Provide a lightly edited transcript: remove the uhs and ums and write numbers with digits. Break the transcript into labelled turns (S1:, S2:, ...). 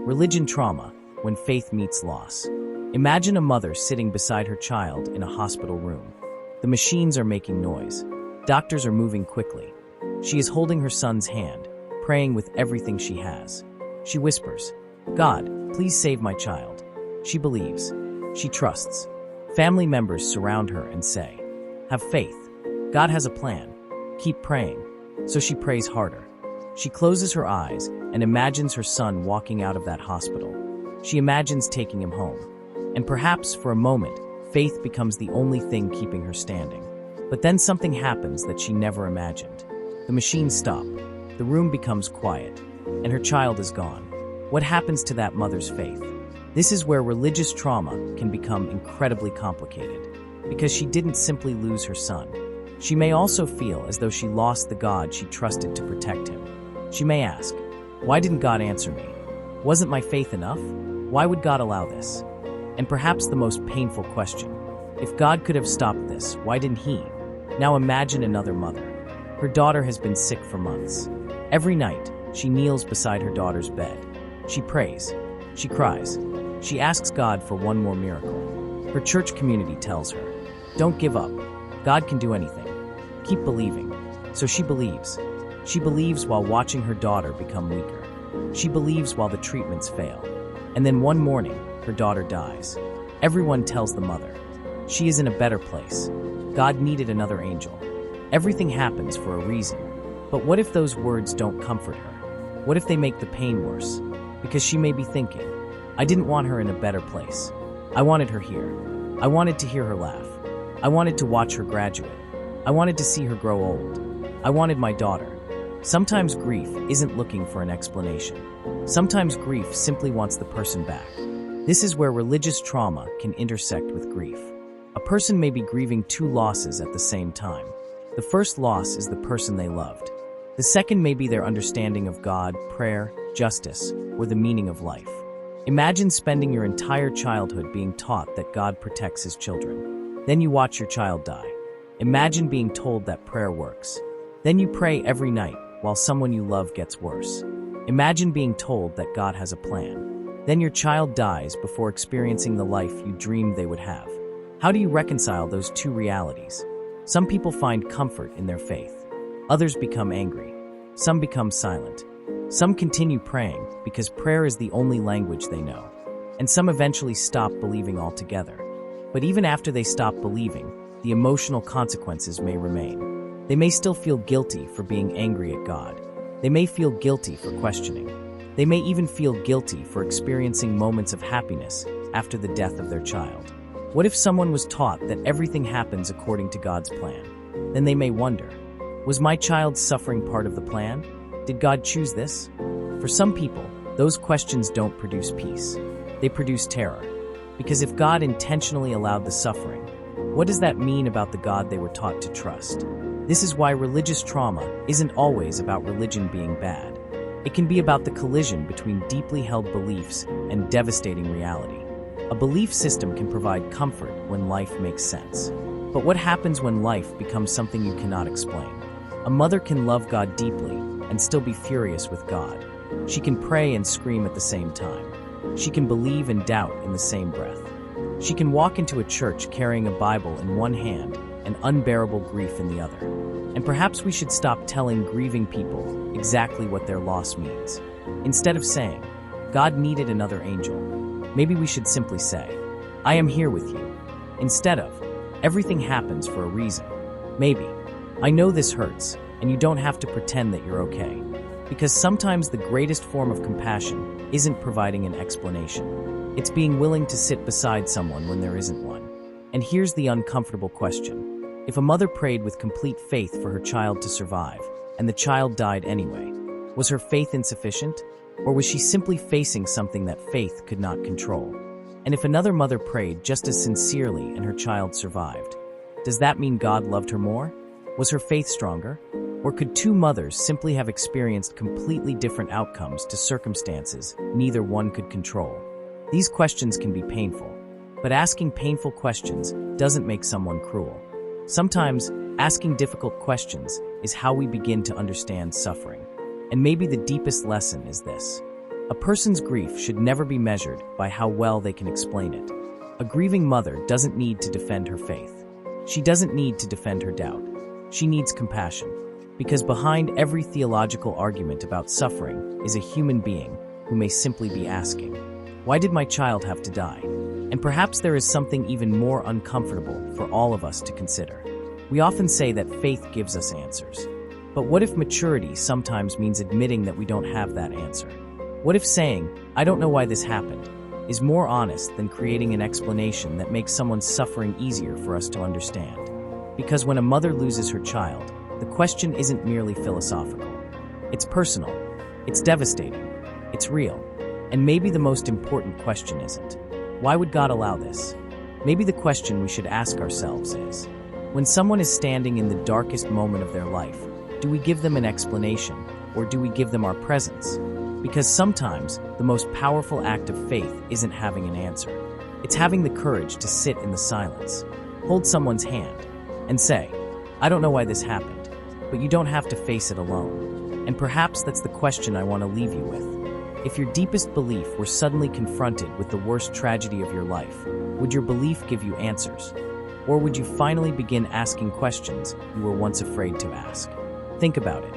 S1: Religion trauma, when faith meets loss. Imagine a mother sitting beside her child in a hospital room. The machines are making noise. Doctors are moving quickly. She is holding her son's hand, praying with everything she has. She whispers, "God, please save my child." She believes. She trusts. Family members surround her and say, "Have faith. God has a plan. Keep praying." So she prays harder. She closes her eyes and imagines her son walking out of that hospital. She imagines taking him home. And perhaps for a moment, faith becomes the only thing keeping her standing. But then something happens that she never imagined. The machines stop. The room becomes quiet. And her child is gone. What happens to that mother's faith? This is where religious trauma can become incredibly complicated. Because she didn't simply lose her son. She may also feel as though she lost the God she trusted to protect him. She may ask, "Why didn't God answer me? Wasn't my faith enough? Why would God allow this?" And perhaps the most painful question, if God could have stopped this, why didn't he? Now imagine another mother. Her daughter has been sick for months. Every night, she kneels beside her daughter's bed. She prays. She cries. She asks God for one more miracle. Her church community tells her, "Don't give up. God can do anything. Keep believing." So she believes. She believes while watching her daughter become weaker. She believes while the treatments fail. And then one morning, her daughter dies. Everyone tells the mother, she is in a better place. God needed another angel. Everything happens for a reason. But what if those words don't comfort her? What if they make the pain worse? Because she may be thinking, "I didn't want her in a better place. I wanted her here. I wanted to hear her laugh. I wanted to watch her graduate. I wanted to see her grow old. I wanted my daughter." Sometimes grief isn't looking for an explanation. Sometimes grief simply wants the person back. This is where religious trauma can intersect with grief. A person may be grieving two losses at the same time. The first loss is the person they loved. The second may be their understanding of God, prayer, justice, or the meaning of life. Imagine spending your entire childhood being taught that God protects his children. Then you watch your child die. Imagine being told that prayer works. Then you pray every night while someone you love gets worse. Imagine being told that God has a plan. Then your child dies before experiencing the life you dreamed they would have. How do you reconcile those two realities? Some people find comfort in their faith. Others become angry. Some become silent. Some continue praying because prayer is the only language they know. And some eventually stop believing altogether. But even after they stop believing, the emotional consequences may remain. They may still feel guilty for being angry at God. They may feel guilty for questioning. They may even feel guilty for experiencing moments of happiness after the death of their child. What if someone was taught that everything happens according to God's plan? Then they may wonder, was my child's suffering part of the plan? Did God choose this? For some people, those questions don't produce peace. They produce terror. Because if God intentionally allowed the suffering, what does that mean about the God they were taught to trust? This is why religious trauma isn't always about religion being bad. It can be about the collision between deeply held beliefs and devastating reality. A belief system can provide comfort when life makes sense. But what happens when life becomes something you cannot explain? A mother can love God deeply and still be furious with God. She can pray and scream at the same time. She can believe and doubt in the same breath. She can walk into a church carrying a Bible in one hand and unbearable grief in the other. And perhaps we should stop telling grieving people exactly what their loss means. Instead of saying, "God needed another angel," maybe we should simply say, "I am here with you." Instead of, "Everything happens for a reason." Maybe, "I know this hurts, and you don't have to pretend that you're okay." Because sometimes the greatest form of compassion isn't providing an explanation. It's being willing to sit beside someone when there isn't one. And here's the uncomfortable question. If a mother prayed with complete faith for her child to survive, and the child died anyway, was her faith insufficient? Or was she simply facing something that faith could not control? And if another mother prayed just as sincerely and her child survived, does that mean God loved her more? Was her faith stronger? Or could two mothers simply have experienced completely different outcomes to circumstances neither one could control? These questions can be painful, but asking painful questions doesn't make someone cruel. Sometimes, asking difficult questions is how we begin to understand suffering. And maybe the deepest lesson is this. A person's grief should never be measured by how well they can explain it. A grieving mother doesn't need to defend her faith. She doesn't need to defend her doubt. She needs compassion. Because behind every theological argument about suffering is a human being who may simply be asking, why did my child have to die? And perhaps there is something even more uncomfortable for all of us to consider. We often say that faith gives us answers. But what if maturity sometimes means admitting that we don't have that answer? What if saying, I don't know why this happened, is more honest than creating an explanation that makes someone's suffering easier for us to understand? Because when a mother loses her child, the question isn't merely philosophical. It's personal, it's devastating, it's real. And maybe the most important question isn't, why would God allow this? Maybe the question we should ask ourselves is, when someone is standing in the darkest moment of their life, do we give them an explanation, or do we give them our presence? Because sometimes the most powerful act of faith isn't having an answer. It's having the courage to sit in the silence, hold someone's hand, and say, I don't know why this happened, but you don't have to face it alone. And perhaps that's the question I want to leave you with. If your deepest belief were suddenly confronted with the worst tragedy of your life, would your belief give you answers? Or would you finally begin asking questions you were once afraid to ask? Think about it.